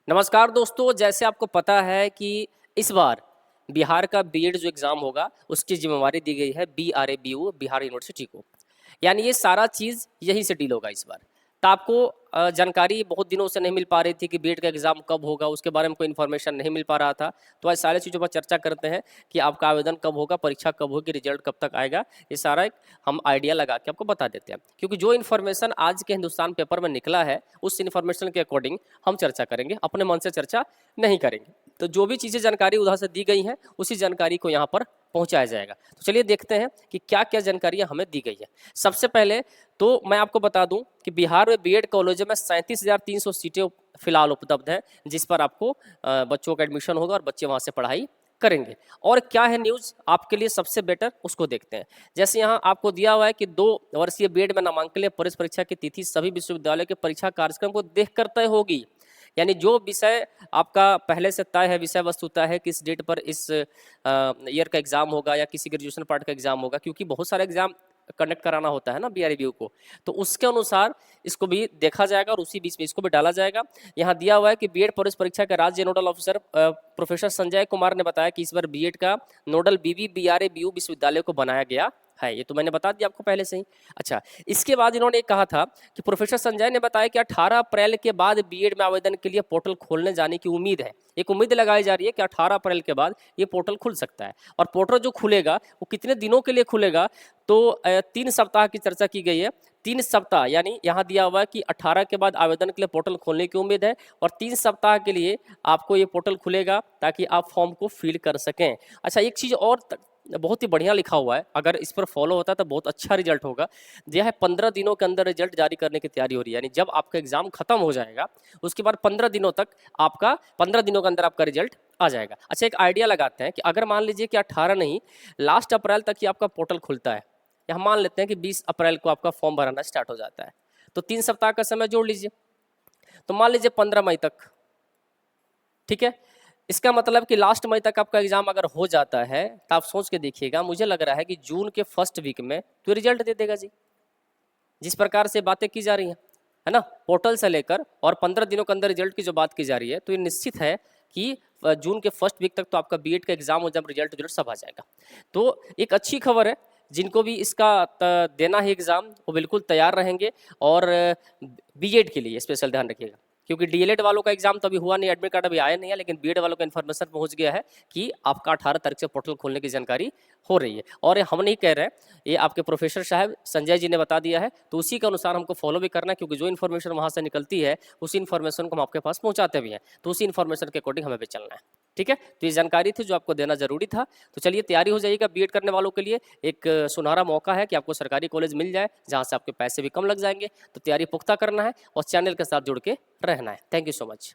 नमस्कार दोस्तों, जैसे आपको पता है कि इस बार बिहार का बीएड जो एग्ज़ाम होगा, उसकी ज़िम्मेवारी दी गई है BRABU बिहार यूनिवर्सिटी को। यानी ये सारा चीज़ यहीं से डील होगा इस बार। तो आपको जानकारी बहुत दिनों से नहीं मिल पा रही थी कि बीएड का एग्ज़ाम कब होगा, उसके बारे में कोई इन्फॉर्मेशन नहीं मिल पा रहा था। तो आज सारी चीज़ों पर चर्चा करते हैं कि आपका आवेदन कब होगा, परीक्षा कब होगी, रिजल्ट कब तक आएगा। ये सारा एक हम आइडिया लगा के आपको बता देते हैं। क्योंकि जो इन्फॉर्मेशन आज के हिंदुस्तान पेपर में निकला है, उस इन्फॉर्मेशन के अकॉर्डिंग हम चर्चा करेंगे, अपने मन से चर्चा नहीं करेंगे। तो जो भी चीज़ें जानकारी उधर से दी गई हैं, उसी जानकारी को यहाँ पर पहुँचाया जाएगा। तो चलिए देखते हैं कि क्या-क्या जानकारियाँ हमें दी गई है। सबसे पहले तो मैं आपको बता दूं कि बिहार में बीएड कॉलेजों में 37,300 सीटें फिलहाल उपलब्ध हैं, जिस पर आपको बच्चों का एडमिशन होगा और बच्चे वहां से पढ़ाई करेंगे। और क्या है न्यूज़ आपके लिए सबसे बेटर, उसको देखते हैं। जैसे यहाँ आपको दिया हुआ है कि 2 वर्षीय बीएड में नामांकन लिए प्रवेश परीक्षा की तिथि सभी विश्वविद्यालयों के परीक्षा कार्यक्रम को देखकर तय होगी। यानी जो विषय आपका पहले से तय है, विषय वस्तु तय है, किस डेट पर इस ईयर का एग्जाम होगा या किसी ग्रेजुएशन पार्ट का एग्जाम होगा, क्योंकि बहुत सारे एग्जाम कंडक्ट कराना होता है ना BRABU को। तो उसके अनुसार इसको भी देखा जाएगा और उसी बीच में इसको भी डाला जाएगा। यहाँ दिया हुआ है कि बीएड प्रवेश परीक्षा के राज्य nodal officer professor Sanjay Kumar ने बताया कि इस बार बीएड का नोडल BRABU विश्वविद्यालय को बनाया गया है। ये तो मैंने बता दिया आपको पहले से ही। अच्छा, इसके बाद इन्होंने एक कहा था कि प्रोफेसर संजय ने बताया कि 18 अप्रैल के बाद बीएड में आवेदन के लिए पोर्टल खोलने जाने की उम्मीद है। एक उम्मीद लगाई जा रही है कि 18 अप्रैल के बाद ये पोर्टल खुल सकता है। और पोर्टल जो खुलेगा वो कितने दिनों के लिए खुलेगा, तो 3 सप्ताह की चर्चा की गई है। 3 सप्ताह यानी यहाँ दिया हुआ है कि 18 के बाद आवेदन के लिए पोर्टल खोलने की उम्मीद है और 3 सप्ताह के लिए आपको ये पोर्टल खुलेगा ताकि आप फॉर्म को फिल कर सकें। अच्छा, एक चीज़ और बहुत ही बढ़िया लिखा हुआ है, अगर इस पर फॉलो होता है तो बहुत अच्छा रिजल्ट होगा। यह है 15 दिनों के अंदर रिजल्ट जारी करने की तैयारी हो रही है। यानी जब आपका एग्जाम खत्म हो जाएगा उसके बाद 15 दिनों तक आपका 15 दिनों के अंदर आपका रिजल्ट आ जाएगा। अच्छा, एक आइडिया लगाते हैं कि अगर मान लीजिए कि 18 नहीं, लास्ट अप्रैल तक ही आपका पोर्टल खुलता है, या हम मान लेते हैं कि 20 अप्रैल को आपका फॉर्म भराना स्टार्ट हो जाता है, तो 3 सप्ताह का समय जोड़ लीजिए, तो मान लीजिए 15 मई तक। ठीक है, इसका मतलब कि लास्ट मई तक आपका एग्जाम अगर हो जाता है तो आप सोच के देखिएगा, मुझे लग रहा है कि जून के फर्स्ट वीक में तो रिजल्ट दे देगा जी। जिस प्रकार से बातें की जा रही हैं, है ना, पोर्टल से लेकर और 15 दिनों के अंदर रिजल्ट की जो बात की जा रही है, तो ये निश्चित है कि जून के फर्स्ट वीक तक तो आपका बीएड का एग्जाम हो, जब रिजल्ट सब आ जाएगा। तो एक अच्छी खबर है, जिनको भी इसका देना है एग्जाम वो बिल्कुल तैयार रहेंगे। और बीएड के लिए स्पेशल ध्यान रखिएगा, क्योंकि डीएलएड वालों का एग्जाम तो अभी हुआ नहीं, एडमिट कार्ड अभी आया नहीं है, लेकिन बीएड वालों का इन्फॉर्मेशन पहुंच गया है कि आपका 18 तारीख से पोर्टल खोलने की जानकारी हो रही है। और हम नहीं कह रहे हैं, ये आपके प्रोफेसर साहब संजय जी ने बता दिया है, तो उसी के अनुसार हमको फॉलो भी करना है, क्योंकि जो इन्फॉर्मेशन वहाँ से निकलती है उसी इन्फॉर्मेशन को हम आपके पास पहुँचाते भी हैं, तो उसी इन्फॉर्मेशन के अकॉर्डिंग हमें भी चलना है। ठीक है, तो ये जानकारी थी जो आपको देना जरूरी था। तो चलिए तैयारी हो जाइएगा, बीएड करने वालों के लिए एक सुनहरा मौका है कि आपको सरकारी कॉलेज मिल जाए जहाँ से आपके पैसे भी कम लग जाएंगे। तो तैयारी पुख्ता करना है और चैनल के साथ जुड़ के रहना है। Thank you so much.